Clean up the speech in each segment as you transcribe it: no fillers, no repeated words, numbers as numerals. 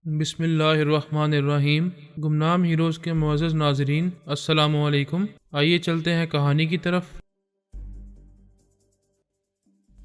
بسم اللہ الرحمن الرحیم۔ گمنام ہیروز کے معزز ناظرین، السلام علیکم۔ آئیے چلتے ہیں کہانی کی طرف۔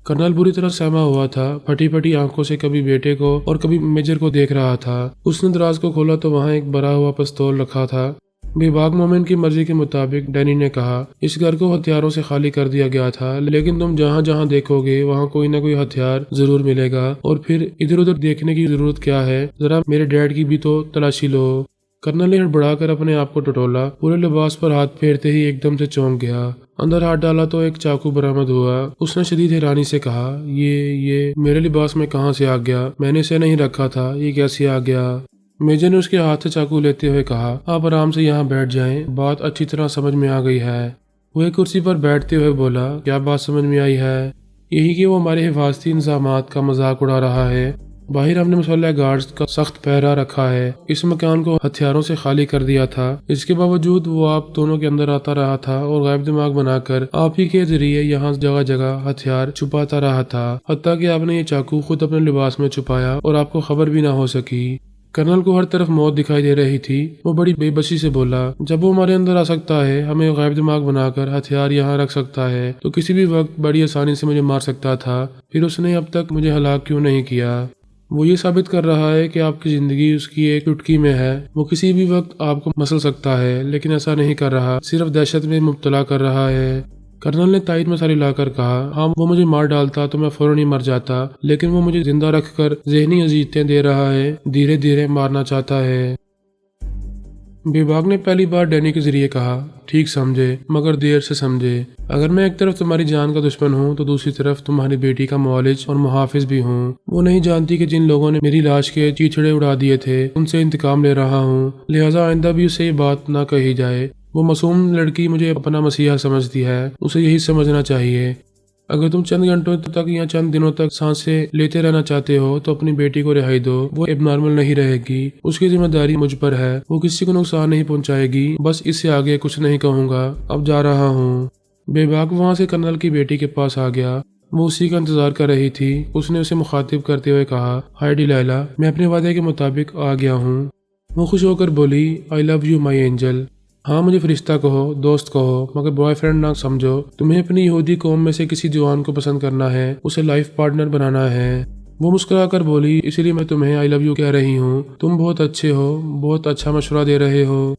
کرنل بری طرح سہما ہوا تھا، پھٹی پھٹی آنکھوں سے کبھی بیٹے کو اور کبھی میجر کو دیکھ رہا تھا۔ اس نے دراز کو کھولا تو وہاں ایک بھرا ہوا پستول رکھا تھا۔ بے باک مومن کی مرضی کے مطابق ڈینی نے کہا، اس گھر کو ہتھیاروں سے خالی کر دیا گیا تھا، لیکن تم جہاں جہاں دیکھو گے وہاں کوئی نہ کوئی ہتھیار ضرور ملے گا، اور پھر ادھر ادھر دیکھنے کی ضرورت کیا ہے، ذرا میرے ڈیڈ کی بھی تو تلاشی لو۔ کرنل نے ہڑبڑا کر اپنے آپ کو ٹٹولا، پورے لباس پر ہاتھ پھیرتے ہی ایک دم سے چونک گیا۔ اندر ہاتھ ڈالا تو ایک چاقو برآمد ہوا۔ اس نے شدید حیرانی سے کہا، یہ میرے لباس میں کہاں سے آ گیا؟ میں نے اسے نہیں رکھا تھا، یہ کیسے آ گیا؟ میجر نے اس کے ہاتھ سے چاقو لیتے ہوئے کہا، آپ آرام سے یہاں بیٹھ جائیں، بات اچھی طرح سمجھ میں آ گئی ہے۔ وہ ایک کرسی پر بیٹھتے ہوئے بولا، کیا بات سمجھ میں آئی ہے؟ یہی کہ وہ ہمارے حفاظتی انتظامات کا مذاق اڑا رہا ہے۔ باہر ہم نے مسلح گارڈز کا سخت پہرا رکھا ہے، اس مکان کو ہتھیاروں سے خالی کر دیا تھا، اس کے باوجود وہ آپ دونوں کے اندر آتا رہا تھا اور غائب دماغ بنا کر آپ ہی کے ذریعے یہاں جگہ جگہ ہتھیار چھپاتا رہا تھا، حتیٰ کہ آپ نے یہ چاقو خود اپنے لباس میں چھپایا اور آپ کو خبر بھی نہ ہو سکی۔ کرنل کو ہر طرف موت دکھائی دے رہی تھی۔ وہ بڑی بے بسی سے بولا، جب وہ ہمارے اندر آ سکتا ہے، ہمیں غائب دماغ بنا کر ہتھیار یہاں رکھ سکتا ہے، تو کسی بھی وقت بڑی آسانی سے مجھے مار سکتا تھا، پھر اس نے اب تک مجھے ہلاک کیوں نہیں کیا؟ وہ یہ ثابت کر رہا ہے کہ آپ کی زندگی اس کی ایک چٹکی میں ہے، وہ کسی بھی وقت آپ کو مسل سکتا ہے، لیکن ایسا نہیں کر رہا، صرف دہشت میں مبتلا کر رہا ہے۔ کرنل نے تائید میں ساری لا کر کہا، ہاں وہ مجھے مار ڈالتا تو میں فوراً ہی مر جاتا، لیکن وہ مجھے زندہ رکھ کر ذہنی اذیتیں دے رہا ہے، دھیرے دھیرے مارنا چاہتا ہے۔ بے باک نے پہلی بار ڈینی کے ذریعے کہا، ٹھیک سمجھے، مگر دیر سے سمجھے۔ اگر میں ایک طرف تمہاری جان کا دشمن ہوں تو دوسری طرف تمہاری بیٹی کا معالج اور محافظ بھی ہوں۔ وہ نہیں جانتی کہ جن لوگوں نے میری لاش کے چیچڑے اڑا دیے تھے ان سے انتقام لے رہا ہوں، لہٰذا آئندہ بھی اسے یہ بات نہ کہی جائے۔ وہ معصوم لڑکی مجھے اپنا مسیحا سمجھتی ہے، اسے یہی سمجھنا چاہیے۔ اگر تم چند گھنٹوں تک یا چند دنوں تک سانسیں لیتے رہنا چاہتے ہو تو اپنی بیٹی کو رہائی دو، وہ اب نارمل نہیں رہے گی، اس کی ذمہ داری مجھ پر ہے، وہ کسی کو نقصان نہیں پہنچائے گی، بس اس سے آگے کچھ نہیں کہوں گا، اب جا رہا ہوں۔ بے باک وہاں سے کرنل کی بیٹی کے پاس آ گیا، وہ اسی کا انتظار کر رہی تھی۔ اس نے اسے مخاطب کرتے ہوئے کہا، ہائی ڈیلائلا، میں اپنے وعدے کے مطابق آ گیا ہوں۔ وہ خوش ہو کر بولی، آئی لو یو مائی اینجل۔ ہاں مجھے فرشتہ کہو، دوست کہو، مگر بوائے فرینڈ نہ سمجھو۔ تمہیں اپنی یہودی قوم میں سے کسی جوان کو پسند کرنا ہے، اسے لائف پارٹنر بنانا ہے۔ وہ مسکرا کر بولی، اسی لیے میں تمہیں آئی لو یو کہہ رہی ہوں، تم بہت اچھے ہو، بہت اچھا مشورہ دے رہے ہو۔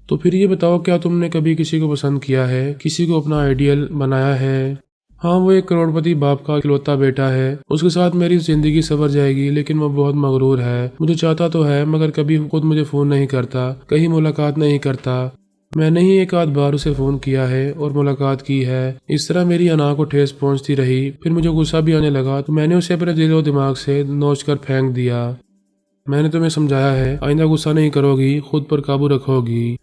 تو پھر یہ بتاؤ، کیا تم نے کبھی کسی کو پسند کیا ہے، کسی کو اپنا آئیڈیل بنایا ہے؟ ہاں وہ ایک کروڑ پتی باپ کا اکلوتا بیٹا ہے، اس کے ساتھ میری زندگی سنور جائے گی، لیکن وہ بہت مغرور ہے، مجھے چاہتا تو ہے مگر کبھی خود مجھے فون نہیں کرتا، کہیں ملاقات نہیں کرتا۔ میں نے ہی ایک آدھ بار اسے فون کیا ہے اور ملاقات کی ہے، اس طرح میری انا کو ٹھیس پہنچتی رہی، پھر مجھے غصہ بھی آنے لگا تو میں نے اسے اپنے دل و دماغ سے نوچ کر پھینک دیا۔ میں نے تمہیں سمجھایا ہے، آئندہ غصہ نہیں کرو گی، خود پر قابو رکھو گی۔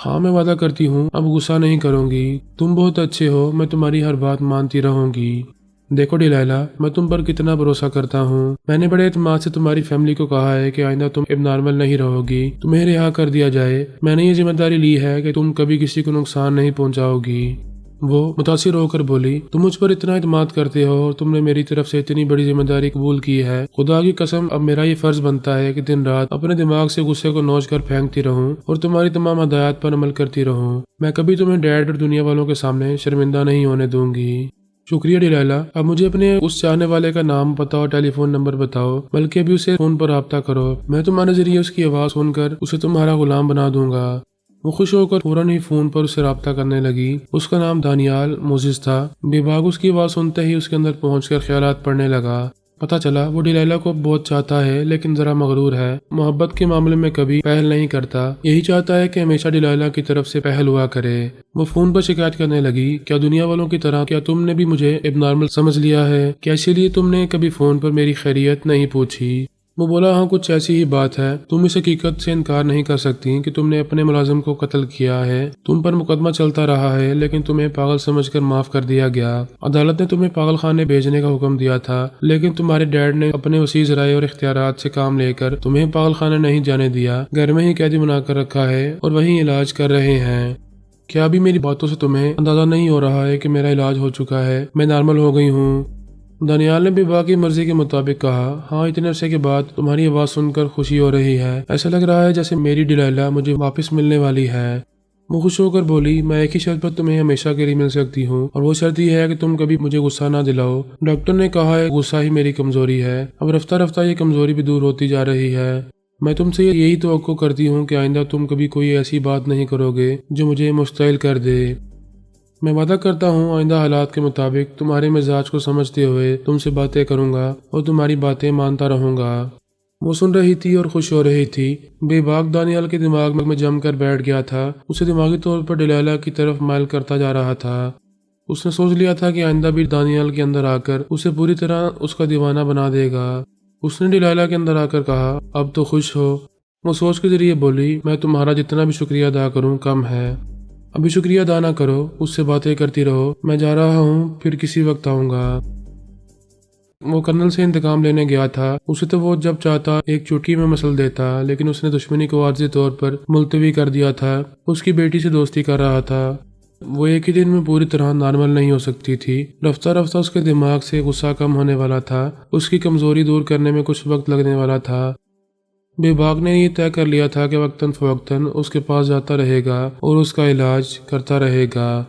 ہاں میں وعدہ کرتی ہوں، اب غصہ نہیں کروں گی، تم بہت اچھے ہو، میں تمہاری ہر بات مانتی رہوں گی۔ دیکھو ڈیلائلا، میں تم پر کتنا بھروسہ کرتا ہوں، میں نے بڑے اعتماد سے تمہاری فیملی کو کہا ہے کہ آئندہ تم اب نارمل نہیں رہو گی، تمہیں رہا کر دیا جائے، میں نے یہ ذمہ داری لی ہے کہ تم کبھی کسی کو نقصان نہیں پہنچاؤ گی۔ وہ متاثر ہو کر بولی، تم مجھ پر اتنا اعتماد کرتے ہو اور تم نے میری طرف سے اتنی بڑی ذمہ داری قبول کی ہے، خدا کی قسم اب میرا یہ فرض بنتا ہے کہ دن رات اپنے دماغ سے غصے کو نوچ کر پھینکتی رہوں اور تمہاری تمام ہدایات پر عمل کرتی رہوں۔ میں کبھی تمہیں ڈیڈ اور دنیا والوں کے سامنے شرمندہ نہیں ہونے دوں گی۔ شکریہ ڈیلائلا، اب مجھے اپنے اس چاہنے والے کا نام پتہ اور ٹیلی فون نمبر بتاؤ، بلکہ ابھی اسے فون پر رابطہ کرو، میں تمہارے ذریعے اس کی آواز سن کر اسے تمہارا غلام بنا دوں گا۔ وہ خوش ہو کر فوراً ہی فون پر اسے رابطہ کرنے لگی۔ اس کا نام دانیال موزز تھا۔ بے باک اس کی آواز سنتے ہی اس کے اندر پہنچ کر خیالات پڑھنے لگا۔ پتہ چلا وہ ڈیلائلا کو بہت چاہتا ہے، لیکن ذرا مغرور ہے، محبت کے معاملے میں کبھی پہل نہیں کرتا، یہی چاہتا ہے کہ ہمیشہ ڈیلائلا کی طرف سے پہل ہوا کرے۔ وہ فون پر شکایت کرنے لگی، کیا دنیا والوں کی طرح کیا تم نے بھی مجھے اب نارمل سمجھ لیا ہے؟ کیا اسی لیے تم نے کبھی فون پر میری خیریت نہیں پوچھی؟ وہ بولا، ہاں کچھ ایسی ہی بات ہے، تم اس حقیقت سے انکار نہیں کر سکتی کہ تم نے اپنے ملازم کو قتل کیا ہے، تم پر مقدمہ چلتا رہا ہے، لیکن تمہیں پاگل سمجھ کر معاف کر دیا گیا۔ عدالت نے تمہیں پاگل خانے بھیجنے کا حکم دیا تھا، لیکن تمہارے ڈیڈ نے اپنے وسیع ذرائع اور اختیارات سے کام لے کر تمہیں پاگل خانے نہیں جانے دیا، گھر میں ہی قیدی بنا کر رکھا ہے اور وہیں علاج کر رہے ہیں۔ کیا ابھی میری باتوں سے تمہیں اندازہ نہیں ہو رہا ہے کہ میرا علاج ہو چکا ہے، میں نارمل ہو گئی ہوں؟ دانیال نے بیبا کی مرضی کے مطابق کہا، ہاں اتنے عرصے کے بعد تمہاری آواز سن کر خوشی ہو رہی ہے، ایسا لگ رہا ہے جیسے میری ڈیلیلا مجھے واپس ملنے والی ہے۔ وہ خوش ہو کر بولی، میں ایک ہی شرط پر تمہیں ہمیشہ کے لیے مل سکتی ہوں، اور وہ شرط یہ ہے کہ تم کبھی مجھے غصہ نہ دلاؤ۔ ڈاکٹر نے کہا ہے غصہ ہی میری کمزوری ہے، اب رفتہ رفتہ یہ کمزوری بھی دور ہوتی جا رہی ہے۔ میں تم سے یہی توقع کرتی ہوں کہ آئندہ تم کبھی کوئی ایسی بات نہیں کرو گے جو مجھے مشتعل کر دے۔ میں وعدہ کرتا ہوں آئندہ حالات کے مطابق تمہارے مزاج کو سمجھتے ہوئے تم سے باتیں کروں گا اور تمہاری باتیں مانتا رہوں گا۔ وہ سن رہی تھی اور خوش ہو رہی تھی۔ بے باک دانیال کے دماغ میں جم کر بیٹھ گیا تھا، اسے دماغی طور پر ڈیلیلا کی طرف مائل کرتا جا رہا تھا۔ اس نے سوچ لیا تھا کہ آئندہ بھی دانیال کے اندر آ کر اسے پوری طرح اس کا دیوانہ بنا دے گا۔ اس نے ڈیلیلا کے اندر آ کر کہا، اب تو خوش ہو؟ وہ سوچ کے ذریعے بولی، میں تمہارا جتنا بھی شکریہ ادا کروں کم ہے۔ ابھی شکریہ ادا نہ کرو، اس سے باتیں کرتی رہو، میں جا رہا ہوں، پھر کسی وقت آؤں گا۔ وہ کرنل سے انتقام لینے گیا تھا، اسے تو وہ جب چاہتا ایک چٹکی میں مسل دیتا، لیکن اس نے دشمنی کو عارضی طور پر ملتوی کر دیا تھا۔ اس کی بیٹی سے دوستی کر رہا تھا، وہ ایک ہی دن میں پوری طرح نارمل نہیں ہو سکتی تھی۔ رفتہ رفتہ اس کے دماغ سے غصہ کم ہونے والا تھا، اس کی کمزوری دور کرنے میں کچھ وقت لگنے والا تھا۔ بے باک نے یہ طے کر لیا تھا کہ وقتاً فوقتاً اس کے پاس جاتا رہے گا اور اس کا علاج کرتا رہے گا۔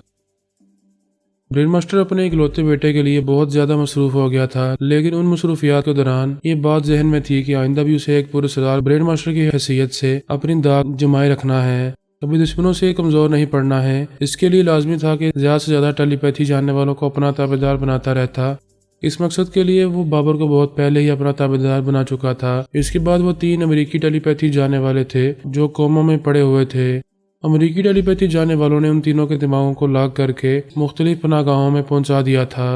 برین ماسٹر اپنے اکلوتے بیٹے کے لیے بہت زیادہ مصروف ہو گیا تھا، لیکن ان مصروفیات کے دوران یہ بات ذہن میں تھی کہ آئندہ بھی اسے ایک پراسرار برین ماسٹر کی حیثیت سے اپنی داغ جمائے رکھنا ہے، کبھی دشمنوں سے کمزور نہیں پڑنا ہے۔ اس کے لیے لازمی تھا کہ زیادہ سے زیادہ ٹیلی پیتھی جاننے والوں کو اپنا تابعدار بناتا رہتا۔ اس مقصد کے لیے وہ بابر کو بہت پہلے ہی اپنا تابعدار بنا چکا تھا۔ اس کے بعد وہ 3 امریکی ٹیلی پیتھی جاننے والے تھے جو کوما میں پڑے ہوئے تھے۔ امریکی ٹیلی پیتھی جاننے والوں نے ان تینوں کے دماغوں کو لاک کر کے مختلف پناہ گاہوں میں پہنچا دیا تھا۔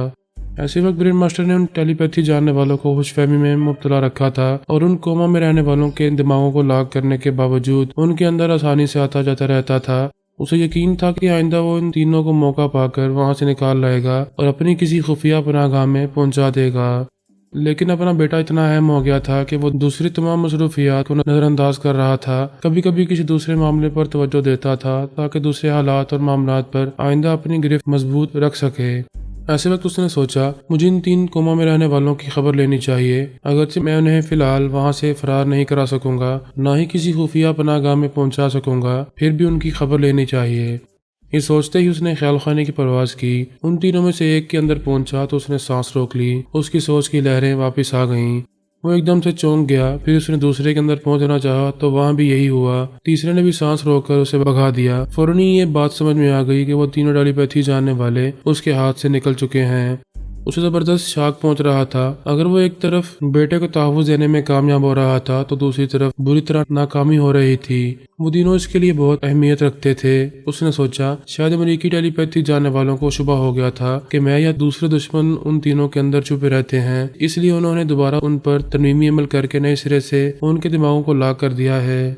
ایسے وقت برین ماسٹر نے ان ٹیلی پیتھی جاننے والوں کو خوش فہمی میں مبتلا رکھا تھا، اور ان کوما میں رہنے والوں کے دماغوں کو لاک کرنے کے باوجود ان کے اندر آسانی سے آتا جاتا رہتا تھا۔ اسے یقین تھا کہ آئندہ وہ ان تینوں کو موقع پا کر وہاں سے نکال لائے گا اور اپنی کسی خفیہ پناہ گاہ میں پہنچا دے گا۔ لیکن اپنا بیٹا اتنا اہم ہو گیا تھا کہ وہ دوسری تمام مصروفیات کو نظر انداز کر رہا تھا، کبھی کبھی کسی دوسرے معاملے پر توجہ دیتا تھا تاکہ دوسرے حالات اور معاملات پر آئندہ اپنی گرفت مضبوط رکھ سکے۔ ایسے وقت اس نے سوچا، مجھے ان 3 کوما میں رہنے والوں کی خبر لینی چاہیے، اگرچہ میں انہیں فی الحال وہاں سے فرار نہیں کرا سکوں گا، نہ ہی کسی خفیہ پناہ گاہ میں پہنچا سکوں گا، پھر بھی ان کی خبر لینی چاہیے۔ یہ سوچتے ہی اس نے خیال خانے کی پرواز کی۔ ان تینوں میں سے ایک کے اندر پہنچا تو اس نے سانس روک لی، اس کی سوچ کی لہریں واپس آ گئیں۔ وہ ایک دم سے چونک گیا، پھر اس نے دوسرے کے اندر پہنچنا چاہا تو وہاں بھی یہی ہوا۔ تیسرے نے بھی سانس روک کر اسے بھگا دیا۔ فوراً ہی یہ بات سمجھ میں آ گئی کہ وہ تینوں ٹیلی پیتھی جاننے والے اس کے ہاتھ سے نکل چکے ہیں۔ اسے زبردست شاک پہنچ رہا تھا۔ اگر وہ ایک طرف بیٹے کو تحفظ دینے میں کامیاب ہو رہا تھا تو دوسری طرف بری طرح ناکامی ہو رہی تھی۔ وہ دونوں اس کے لیے بہت اہمیت رکھتے تھے۔ اس نے سوچا شاید امریکی ٹیلی پیتھی جاننے والوں کو شبہ ہو گیا تھا کہ میں یا دوسرے دشمن ان تینوں کے اندر چھپے رہتے ہیں، اس لیے انہوں نے دوبارہ ان پر ترمیمی عمل کر کے نئے سرے سے ان کے دماغوں کو لاک کر دیا ہے۔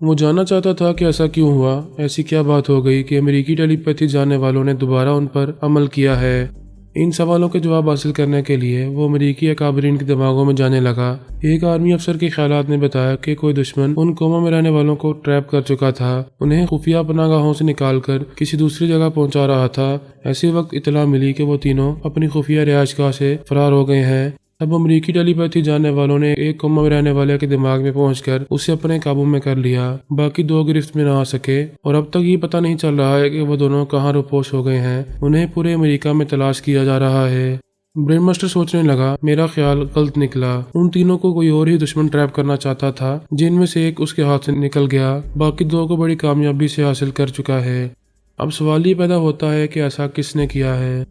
وہ جاننا چاہتا تھا کہ ایسا کیوں ہوا، ایسی کیا بات ہو گئی کہ امریکی ٹیلی پیتھی جاننے والوں نے دوبارہ ان پر عمل کیا ہے۔ ان سوالوں کے جواب حاصل کرنے کے لیے وہ امریکی اکابرین کے دماغوں میں جانے لگا۔ ایک آرمی افسر کے خیالات نے بتایا کہ کوئی دشمن ان قوموں میں رہنے والوں کو ٹریپ کر چکا تھا، انہیں خفیہ پناہ گاہوں سے نکال کر کسی دوسری جگہ پہنچا رہا تھا۔ ایسے وقت اطلاع ملی کہ وہ تینوں اپنی خفیہ رہائش گاہ سے فرار ہو گئے ہیں۔ اب امریکی ٹیلی پیتھی جاننے والوں نے ایک قوم میں رہنے والے کے دماغ میں پہنچ کر اسے اپنے قابو میں کر لیا، باقی 2 گرفت میں نہ آ سکے، اور اب تک یہ پتہ نہیں چل رہا ہے کہ وہ دونوں کہاں روپوش ہو گئے ہیں۔ انہیں پورے امریکہ میں تلاش کیا جا رہا ہے۔ برین ماسٹر سوچنے لگا، میرا خیال غلط نکلا، ان تینوں کو کوئی اور ہی دشمن ٹریپ کرنا چاہتا تھا، جن میں سے ایک اس کے ہاتھ سے نکل گیا، باقی 2 کو بڑی کامیابی سے حاصل کر چکا ہے۔ اب سوال یہ پیدا ہوتا ہے کہ ایسا کس نے کیا ہے؟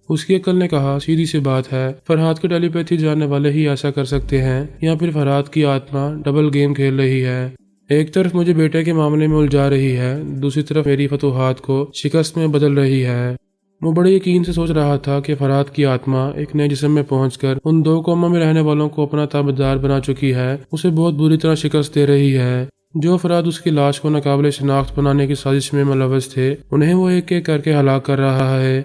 اس کی عقل نے کہا، سیدھی سی بات ہے، فرحاد کے ٹیلی پیتھی جاننے والے ہی ایسا کر سکتے ہیں، یا پھر فرحاد کی آتما ڈبل گیم کھیل رہی ہے۔ ایک طرف مجھے بیٹے کے معاملے میں الجھا رہی ہے، دوسری طرف میری فتوحات کو شکست میں بدل رہی ہے۔ وہ بڑے یقین سے سوچ رہا تھا کہ فرحاد کی آتما ایک نئے جسم میں پہنچ کر ان 2 قوموں میں رہنے والوں کو اپنا تابعدار بنا چکی ہے، اسے بہت بری طرح شکست دے رہی ہے۔ جو افراد اس کی لاش کو ناقابل شناخت بنانے کی سازش میں ملوث تھے، انہیں وہ ایک ایک کر کے ہلاک کر رہا ہے۔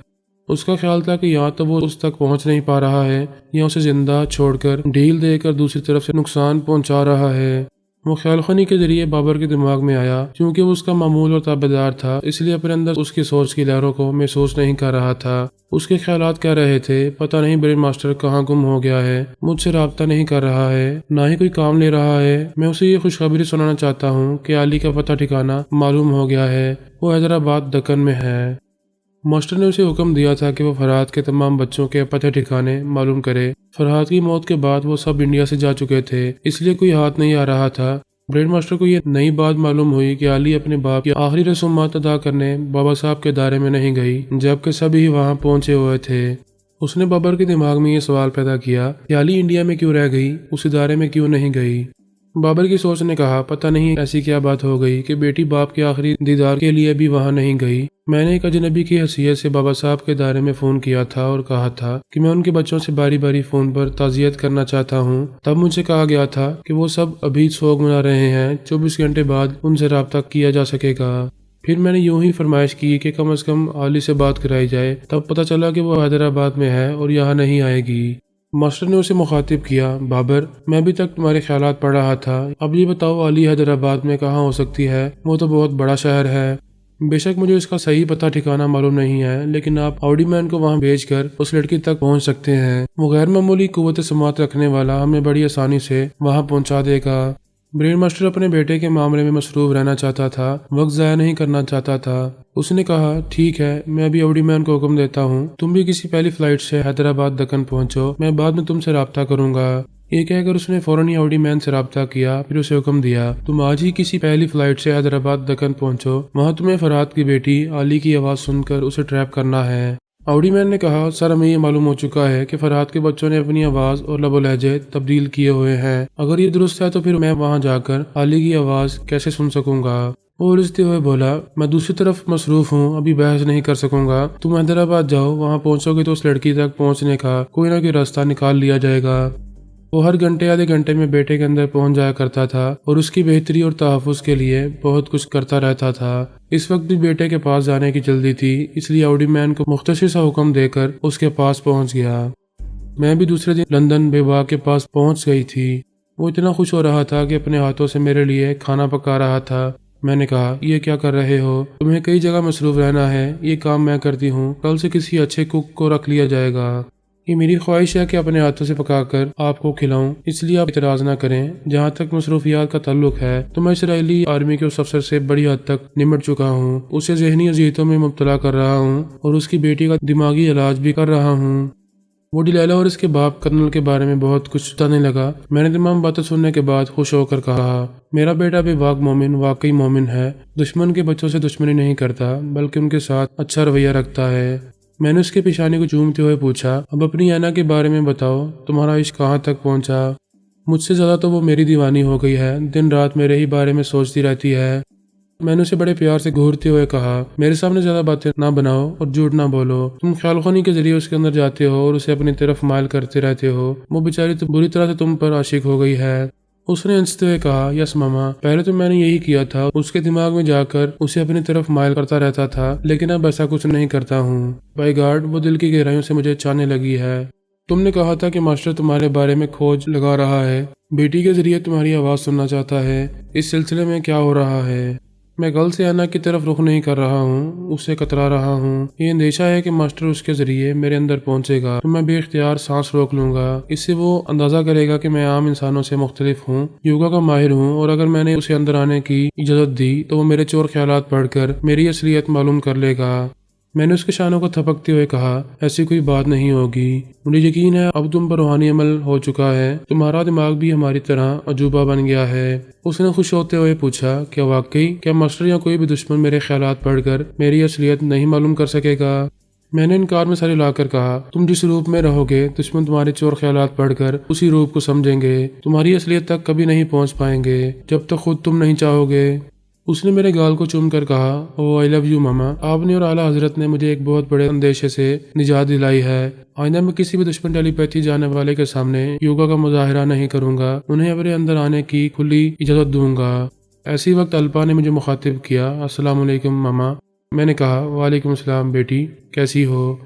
اس کا خیال تھا کہ یا تو وہ اس تک پہنچ نہیں پا رہا ہے، یا اسے زندہ چھوڑ کر ڈھیل دے کر دوسری طرف سے نقصان پہنچا رہا ہے۔ وہ خیال خانی کے ذریعے بابر کے دماغ میں آیا۔ چونکہ وہ اس کا معمول اور تابعدار تھا، اس لیے اپنے اندر اس کی سوچ کی لہروں کو محسوس نہیں کر رہا تھا۔ اس کے خیالات کہہ رہے تھے، پتہ نہیں برین ماسٹر کہاں گم ہو گیا ہے، مجھ سے رابطہ نہیں کر رہا ہے، نہ ہی کوئی کام لے رہا ہے۔ میں اسے یہ خوشخبری سنانا چاہتا ہوں کہ علی کا پتہ ٹھکانہ معلوم ہو گیا ہے، وہ حیدرآباد دکن میں ہے۔ ماسٹر نے اسے حکم دیا تھا کہ وہ فرحات کے تمام بچوں کے پتہ ٹھکانے معلوم کرے۔ فرحات کی موت کے بعد وہ سب انڈیا سے جا چکے تھے، اس لیے کوئی ہاتھ نہیں آ رہا تھا۔ برین ماسٹر کو یہ نئی بات معلوم ہوئی کہ علی اپنے باپ کی آخری رسومات ادا کرنے بابا صاحب کے دائرے میں نہیں گئی، جبکہ سبھی وہاں پہنچے ہوئے تھے۔ اس نے بابر کے دماغ میں یہ سوال پیدا کیا کہ علی انڈیا میں کیوں رہ گئی، اس ادارے میں کیوں نہیں گئی۔ بابر کی سوچ نے کہا، پتہ نہیں ایسی کیا بات ہو گئی کہ بیٹی باپ کے آخری دیدار کے لیے بھی وہاں نہیں گئی۔ میں نے ایک اجنبی کی حیثیت سے بابا صاحب کے دائرے میں فون کیا تھا اور کہا تھا کہ میں ان کے بچوں سے باری باری فون پر تعزیت کرنا چاہتا ہوں۔ تب مجھ سے کہا گیا تھا کہ وہ سب ابھی سوگ منا رہے ہیں، 24 گھنٹے بعد ان سے رابطہ کیا جا سکے گا۔ پھر میں نے یوں ہی فرمائش کی کہ کم از کم علی سے بات کرائی جائے۔ تب پتہ چلا کہ وہ حیدرآباد میں ہے اور یہاں نہیں آئے گی۔ ماسٹر نے اسے مخاطب کیا، بابر، میں ابھی تک تمہارے خیالات پڑھ رہا تھا، اب یہ بتاؤ علی حیدرآباد میں کہاں ہو سکتی ہے؟ وہ تو بہت بڑا شہر ہے۔ بے شک مجھے اس کا صحیح پتہ ٹھکانہ معلوم نہیں ہے، لیکن آپ آؤڈی مین کو وہاں بھیج کر اس لڑکی تک پہنچ سکتے ہیں۔ وہ غیر معمولی قوت سماعت رکھنے والا ہمیں بڑی آسانی سے وہاں پہنچا دے گا۔ برین ماسٹر اپنے بیٹے کے معاملے میں مصروف رہنا چاہتا تھا، وقت ضائع نہیں کرنا چاہتا تھا۔ اس نے کہا، ٹھیک ہے، میں ابھی آؤڈی مین کو حکم دیتا ہوں، تم بھی کسی پہلی فلائٹ سے حیدرآباد دکن پہنچو، میں بعد میں تم سے رابطہ کروں گا۔ یہ کہہ کر اس نے فوراً ہی آؤڈی مین سے رابطہ کیا، پھر اسے حکم دیا، تم آج ہی کسی پہلی فلائٹ سے حیدرآباد دکن پہنچو، وہاں تمہیں فرحات کی بیٹی علی کی آواز سن کر اسے ٹریپ کرنا ہے۔ آؤڈی مین نے کہا، سر ہمیں یہ معلوم ہو چکا ہے کہ فرحات کے بچوں نے اپنی آواز اور لب و لہجے تبدیل کیے ہوئے ہیں، اگر یہ درست ہے تو پھر میں وہاں جا کر علی کی آواز کیسے سن سکوں گا؟ وہ الجھتے ہوئے بولا، میں دوسری طرف مصروف ہوں، ابھی بحث نہیں کر سکوں گا، تم حیدرآباد جاؤ، وہاں پہنچو گے تو اس لڑکی تک پہنچنے کا کوئی نہ کوئی راستہ نکال لیا جائے گا۔ وہ ہر گھنٹے آدھے گھنٹے میں بیٹے کے اندر پہنچ جایا کرتا تھا اور اس کی بہتری اور تحفظ کے لیے بہت کچھ کرتا رہتا تھا۔ اس وقت بھی بیٹے کے پاس جانے کی جلدی تھی، اس لیے آؤڈی مین کو مختصر سا حکم دے کر اس کے پاس پہنچ گیا۔ میں بھی دوسرے دن لندن بیبا کے پاس پہنچ گئی تھی۔ وہ اتنا خوش ہو رہا تھا کہ اپنے ہاتھوں سے میرے لیے کھانا پکا رہا تھا۔ میں نے کہا، یہ کیا کر رہے ہو؟ تمہیں کئی جگہ مصروف رہنا ہے، یہ کام میں کرتی ہوں، کل سے کسی اچھے کوک کو رکھ لیا جائے گا۔ یہ میری خواہش ہے کہ اپنے ہاتھوں سے پکا کر آپ کو کھلاؤں، اس لیے آپ اعتراض نہ کریں۔ جہاں تک مصروفیات کا تعلق ہے تو میں اسرائیلی آرمی کے اس افسر سے بڑی حد تک نمٹ چکا ہوں، اسے ذہنی اذیتوں میں مبتلا کر رہا ہوں اور اس کی بیٹی کا دماغی علاج بھی کر رہا ہوں۔ وہ ڈیلیلا اور اس کے باپ کرنل کے بارے میں بہت کچھ بتانے لگا۔ میں نے تمام باتیں سننے کے بعد خوش ہو کر کہا، میرا بیٹا بے باک مومن واقعی مومن ہے، دشمن کے بچوں سے دشمنی نہیں کرتا بلکہ ان کے ساتھ اچھا رویہ رکھتا ہے۔ میں نے اس کے پیشانی کو چومتے ہوئے پوچھا، اب اپنی اینا کے بارے میں بتاؤ، تمہارا عشق کہاں تک پہنچا؟ مجھ سے زیادہ تو وہ میری دیوانی ہو گئی ہے، دن رات میرے ہی بارے میں سوچتی رہتی ہے۔ میں نے اسے بڑے پیار سے گھورتے ہوئے کہا، میرے سامنے زیادہ باتیں نہ بناؤ اور جھوٹ نہ بولو، تم خیال خانی کے ذریعے اس کے اندر جاتے ہو اور اسے اپنی طرف مائل کرتے رہتے ہو، وہ بیچاری تو بری طرح سے تم پر عاشق ہو گئی ہے۔ اس نے ہنستے ہوئے کہا، یس ماما، پہلے تو میں نے یہی کیا تھا، اس کے دماغ میں جا کر اسے اپنی طرف مائل کرتا رہتا تھا، لیکن اب ایسا کچھ نہیں کرتا ہوں۔ بائی گاڈ، وہ دل کی گہرائیوں سے مجھے چاہنے لگی ہے۔ تم نے کہا تھا کہ ماسٹر تمہارے بارے میں کھوج لگا رہا ہے، بیٹی کے ذریعے تمہاری آواز سننا چاہتا ہے، اس سلسلے میں کیا ہو رہا ہے؟ میں کل سے اینا کی طرف رخ نہیں کر رہا ہوں، اس سے کترا رہا ہوں۔ یہ اندیشہ ہے کہ ماسٹر اس کے ذریعے میرے اندر پہنچے گا تو میں بے اختیار سانس روک لوں گا، اس سے وہ اندازہ کرے گا کہ میں عام انسانوں سے مختلف ہوں، یوگا کا ماہر ہوں، اور اگر میں نے اسے اندر آنے کی اجازت دی تو وہ میرے چور خیالات پڑھ کر میری اصلیت معلوم کر لے گا۔ میں نے اس کے شانوں کو تھپکتے ہوئے کہا، ایسی کوئی بات نہیں ہوگی، مجھے یقین ہے اب تم پر روحانی عمل ہو چکا ہے، تمہارا دماغ بھی ہماری طرح عجوبہ بن گیا ہے۔ اس نے خوش ہوتے ہوئے پوچھا، کیا واقعی؟ کیا ماسٹر یا کوئی بھی دشمن میرے خیالات پڑھ کر میری اصلیت نہیں معلوم کر سکے گا؟ میں نے انکار میں سر ہلا کر کہا، تم جس روپ میں رہو گے دشمن تمہارے چور خیالات پڑھ کر اسی روپ کو سمجھیں گے، تمہاری اصلیت تک کبھی نہیں پہنچ پائیں گے جب تک خود تم نہیں چاہو گے۔ اس نے میرے گال کو چوم کر کہا، او آئی لو یو ماما، آپ نے اور اعلیٰ حضرت نے مجھے ایک بہت بڑے اندیشے سے نجات دلائی ہے۔ آئندہ میں کسی بھی دشمن ٹیلی پیتھی جانے والے کے سامنے یوگا کا مظاہرہ نہیں کروں گا، انہیں اپنے اندر آنے کی کھلی اجازت دوں گا۔ ایسی وقت الپا نے مجھے مخاطب کیا، السلام علیکم ماما۔ میں نے کہا، وعلیکم السلام بیٹی، کیسی ہو؟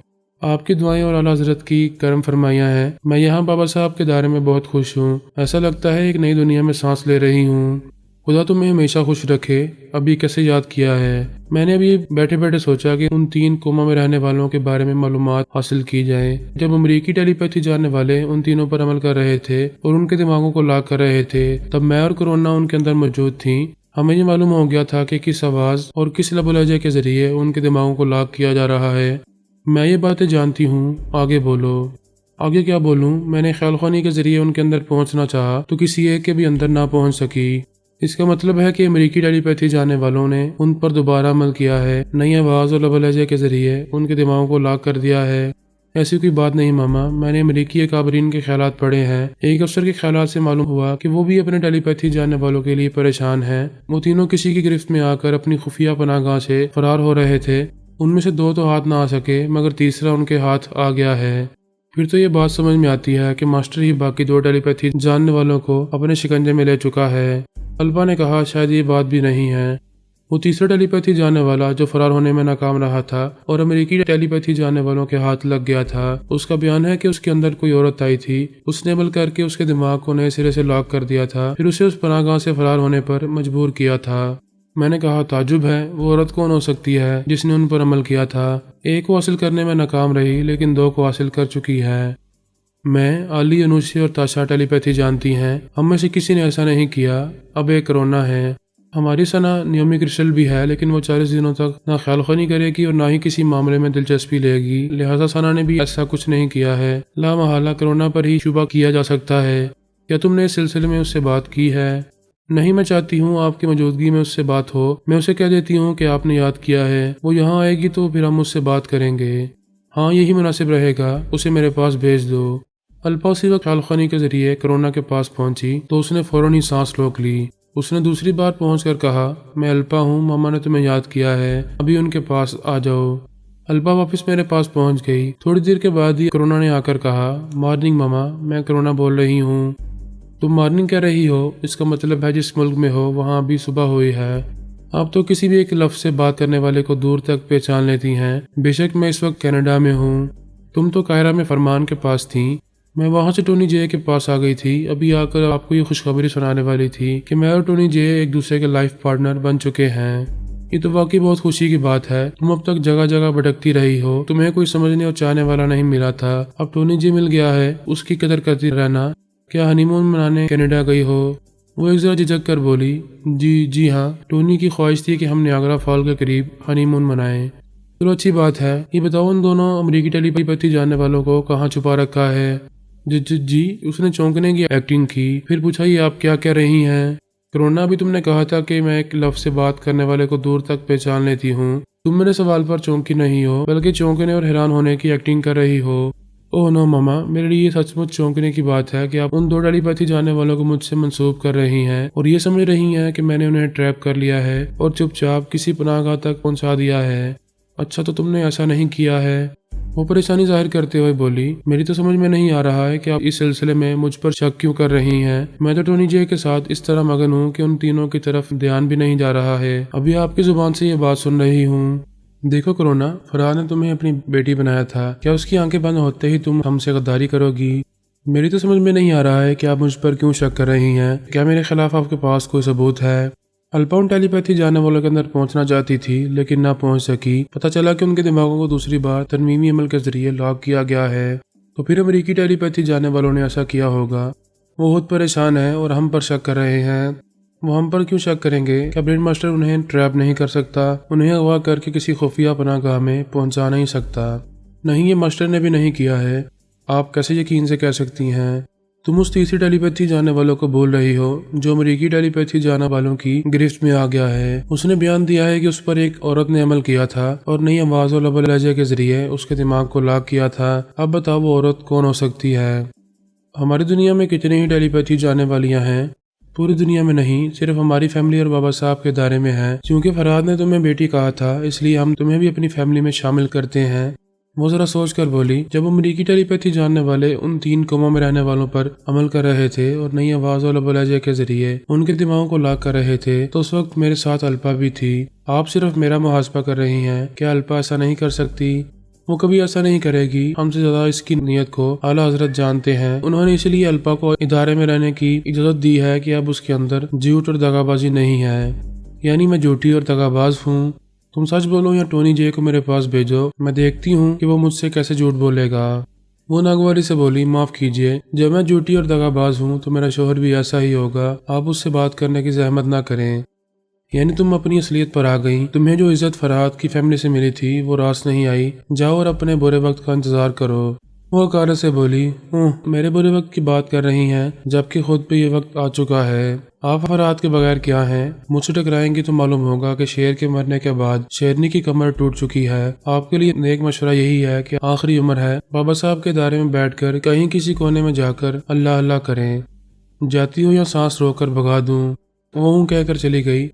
آپ کی دعائیں اور اعلیٰ حضرت کی کرم فرمائیاں ہیں۔ میں یہاں بابا صاحب کے دائرے میں بہت خوش ہوں۔ ایسا لگتا ہے ایک نئی دنیا میں سانس لے رہی ہوں۔ خدا تمہیں ہمیشہ خوش رکھے۔ ابھی کیسے یاد کیا ہے؟ میں نے ابھی بیٹھے بیٹھے سوچا کہ ان 3 قوموں میں رہنے والوں کے بارے میں معلومات حاصل کی جائیں۔ جب امریکی ٹیلی پیتھی جاننے والے ان تینوں پر عمل کر رہے تھے اور ان کے دماغوں کو لاک کر رہے تھے، تب میں اور کرونا ان کے اندر موجود تھیں۔ ہمیں یہ معلوم ہو گیا تھا کہ کس آواز اور کس لب و لہجے کے ذریعے ان کے دماغوں کو لاک کیا جا رہا ہے۔ میں یہ باتیں جانتی ہوں، آگے بولو۔ آگے کیا بولوں؟ میں نے خیال خوانی کے ذریعے ان کے اندر پہنچنا چاہا تو کسی ایک کے بھی اندر نہ پہنچ سکی۔ اس کا مطلب ہے کہ امریکی ٹیلی پیتھی جاننے والوں نے ان پر دوبارہ عمل کیا ہے، نئی آواز اور لب و لہجے کے ذریعے ان کے دماغوں کو لاک کر دیا ہے۔ ایسی کوئی بات نہیں ماما، میں نے امریکی اکابرین کے خیالات پڑھے ہیں۔ ایک افسر کے خیالات سے معلوم ہوا کہ وہ بھی اپنے ٹیلی پیتھی جاننے والوں کے لیے پریشان ہیں۔ وہ تینوں کسی کی گرفت میں آ کر اپنی خفیہ پناہ گاہ سے فرار ہو رہے تھے۔ ان میں سے 2 تو ہاتھ نہ آ سکے، مگر تیسرا ان کے ہاتھ آ گیا ہے۔ پھر تو یہ بات سمجھ میں آتی ہے کہ ماسٹر ہی باقی 2 ٹیلی پیتھی جاننے والوں کو اپنے شکنجے میں لے چکا ہے۔ الپا نے کہا شاید یہ بات بھی نہیں ہے۔ وہ تیسرا ٹیلی پیتھی جاننے والا جو فرار ہونے میں ناکام رہا تھا اور امریکی ٹیلی پیتھی جاننے والوں کے ہاتھ لگ گیا تھا، اس کا بیان ہے کہ اس کے اندر کوئی عورت آئی تھی۔ اس نے عمل کر کے اس کے دماغ کو نئے سرے سے لاک کر دیا تھا، پھر اسے اس پناہ گاہ سے فرار ہونے پر مجبور کیا تھا۔ میں نے کہا تعجب ہے، وہ عورت کون ہو سکتی ہے جس نے ان پر عمل کیا تھا؟ ایک کو حاصل کرنے میں ناکام رہی لیکن 2 کو حاصل کر چکی ہے۔ میں، علی، انوشی اور تاشا ٹیلی پیتھی جانتی ہیں۔ ہم میں سے کسی نے ایسا نہیں کیا۔ اب ایک کرونا ہے۔ ہماری ثنا نیومی کرسٹل بھی ہے، لیکن وہ 40 دنوں تک نہ خیال خوانی کرے گی اور نہ ہی کسی معاملے میں دلچسپی لے گی، لہٰذا ثنا نے بھی ایسا کچھ نہیں کیا ہے۔ لا محالہ کرونا پر ہی شبہ کیا جا سکتا ہے۔ کیا تم نے اس سلسلے میں اس سے بات کی ہے؟ نہیں، میں چاہتی ہوں آپ کی موجودگی میں اس سے بات ہو۔ میں اسے کہہ دیتی ہوں کہ آپ نے یاد کیا ہے۔ وہ یہاں آئے گی تو پھر ہم اس سے بات کریں گے۔ ہاں، یہی مناسب رہے گا۔ اسے میرے پاس بھیج دو۔ الپا اسی وقت خیال خوانی کے ذریعے کرونا کے پاس پہنچی تو اس نے فوراً ہی سانس روک لی۔ اس نے دوسری بار پہنچ کر کہا میں الپا ہوں، ماما نے تمہیں یاد کیا ہے، ابھی ان کے پاس آ جاؤ۔ الپا واپس میرے پاس پہنچ گئی۔ تھوڑی دیر کے بعد ہی کرونا نے آ کر کہا مارننگ ماما، میں کرونا بول رہی ہوں۔ تم مارننگ کہہ رہی ہو؟ اس کا مطلب ہے جس ملک میں ہو وہاں ابھی صبح ہوئی ہے۔ آپ تو کسی بھی ایک لفظ سے بات کرنے والے کو دور تک پہچان لیتی ہیں۔ بے شک میں اس وقت کینیڈا میں ہوں۔ تم تو قاہرہ میں فرمان کے پاس تھیں۔ میں وہاں سے ٹونی جے کے پاس آ گئی تھی۔ ابھی آ کر آپ کو یہ خوشخبری سنانے والی تھی کہ میں اور ٹونی جے ایک دوسرے کے لائف پارٹنر بن چکے ہیں۔ یہ تو واقعی بہت خوشی کی بات ہے۔ تم اب تک جگہ جگہ بھٹکتی رہی ہو، تمہیں کوئی سمجھنے اور چاہنے والا نہیں ملا تھا، اب ٹونی جے مل گیا ہے، اس کی قدر کرتی رہنا۔ کیا ہنی مون منانے کینیڈا گئی ہو؟ وہ ایک ذرا جھجک کر بولی جی ہاں، ٹونی کی خواہش تھی کہ ہم نیاگرا فال کے قریب ہنی مون منائیں۔ چلو اچھی بات ہے۔ یہ بتاؤ ان دونوں امریکی ٹیلی پیتھی جاننے والوں کو کہاں چھپا رکھا ہے؟ جی، اس نے چونکنے کی ایکٹنگ کی، پھر پوچھا یہ آپ کیا کہہ رہی ہیں؟ کرونا، بھی تم نے کہا تھا کہ میں ایک لفظ سے بات کرنے والے کو دور تک پہچان لیتی ہوں۔ تم میرے سوال پر چونکی نہیں ہو، بلکہ چونکنے اور حیران ہونے کی ایکٹنگ کر رہی ہو۔ اوہ نو ماما، میرے لیے یہ سچ مچ چونکنے کی بات ہے کہ آپ ان 2 ٹیلی پیتھی جاننے والوں کو مجھ سے منسوب کر رہی ہیں اور یہ سمجھ رہی ہیں کہ میں نے انہیں ٹریپ کر لیا ہے اور چپ چاپ کسی پناہ گاہ تک پہنچا دیا ہے۔ اچھا، تو تم نے ایسا نہیں کیا ہے؟ وہ پریشانی ظاہر کرتے ہوئے بولی میری تو سمجھ میں نہیں آ رہا ہے کہ آپ اس سلسلے میں مجھ پر شک کیوں کر رہی ہیں۔ میں تو ٹونی جے کے ساتھ اس طرح مگن ہوں کہ ان تینوں کی طرف دھیان بھی نہیں جا رہا ہے۔ ابھی آپ کی زبان سے یہ بات سن رہی ہوں۔ دیکھو کرونا، فرار نے تمہیں اپنی بیٹی بنایا تھا، کیا اس کی آنکھیں بند ہوتے ہی تم ہم سے غداری کرو گی؟ میری تو سمجھ میں نہیں آ رہا ہے کہ آپ مجھ پر کیوں شک کر رہی ہیں۔ کیا میرے خلاف آپ کے پاس کوئی ثبوت ہے؟ الپا ان ٹیلی پیتھی جاننے والوں کے اندر پہنچنا چاہتی تھی لیکن نہ پہنچ سکی۔ پتہ چلا کہ ان کے دماغوں کو دوسری بار ترمیمی عمل کے ذریعے لاک کیا گیا ہے۔ تو پھر امریکی ٹیلی پیتھی جاننے والوں نے ایسا کیا ہوگا۔ وہ بہت پریشان ہیں اور ہم پر شک کر رہے ہیں۔ وہ ہم پر کیوں شک کریں گے؟ کیا برین ماسٹر انہیں ٹریپ نہیں کر سکتا؟ انہیں اغوا کر کے کسی خفیہ پناہ گاہ میں پہنچا نہیں سکتا؟ نہیں، یہ ماسٹر نے بھی نہیں کیا ہے۔ آپ کیسے یقین سے کہہ سکتی ہیں؟ تم اس تیسری ٹیلی پیتھی جاننے والوں کو بول رہی ہو جو امریکی ٹیلی پیتھی جاننے والوں کی گرفت میں آ گیا ہے۔ اس نے بیان دیا ہے کہ اس پر ایک عورت نے عمل کیا تھا اور نئی آواز اور لب و لہجے کے ذریعے اس کے دماغ کو لاک کیا تھا۔ اب بتاؤ وہ عورت کون ہو سکتی ہے؟ ہماری دنیا میں کتنی ہی ٹیلی پیتھی جاننے والیاں ہیں؟ پوری دنیا میں نہیں، صرف ہماری فیملی اور بابا صاحب کے دائرے میں ہیں۔ کیونکہ فراد نے تمہیں بیٹی کہا تھا، اس لیے ہم تمہیں بھی اپنی فیملی میں شامل کرتے ہیں۔ وہ ذرا سوچ کر بولی جب امریکی ٹیلی پیتھی جاننے والے ان 3 قوموں میں رہنے والوں پر عمل کر رہے تھے اور نئی آواز اور لب و لہجے کے ذریعے ان کے دماغوں کو لاک کر رہے تھے تو اس وقت میرے ساتھ الپا بھی تھی۔ آپ صرف میرا محاسبہ کر رہی ہیں، کیا الپا ایسا نہیں کر سکتی؟ وہ کبھی ایسا نہیں کرے گی، ہم سے زیادہ اس کی نیت کو اعلیٰ حضرت جانتے ہیں۔ انہوں نے اس لیے الپا کو ادارے میں رہنے کی اجازت دی ہے کہ اب اس کے اندر جھوٹ اور دغا بازی نہیں ہے، یعنی میں جھوٹی اور دغا باز ہوں۔ تم سچ بولو یا ٹونی جے کو میرے پاس بھیجو، میں دیکھتی ہوں کہ وہ مجھ سے کیسے جھوٹ بولے گا۔ وہ ناگواری سے بولی، معاف کیجیے، جب میں جھوٹی اور دغا باز ہوں تو میرا شوہر بھی ایسا ہی ہوگا، آپ اس سے بات کرنے کی زحمت نہ کریں۔ یعنی تم اپنی اصلیت پر آ گئی، تمہیں جو عزت فرحات کی فیملی سے ملی تھی وہ راست نہیں آئی، جاؤ اور اپنے برے وقت کا انتظار کرو۔ وہ حقارت سے بولی، میرے برے وقت کی بات کر رہی ہیں جبکہ خود پہ یہ وقت آ چکا ہے۔ آپ فرحات کے بغیر کیا ہیں؟ مجھ سے ٹکرائیں گی تو معلوم ہوگا کہ شیر کے مرنے کے بعد شیرنی کی کمر ٹوٹ چکی ہے۔ آپ کے لیے نیک مشورہ یہی ہے کہ آخری عمر ہے، بابا صاحب کے ادارے میں بیٹھ کر کہیں کسی کونے میں جا کر اللہ اللہ کریں۔ جاتی ہوں یا سانس روک کر بھگا دوں؟ وہ کہہ کر چلی گئی۔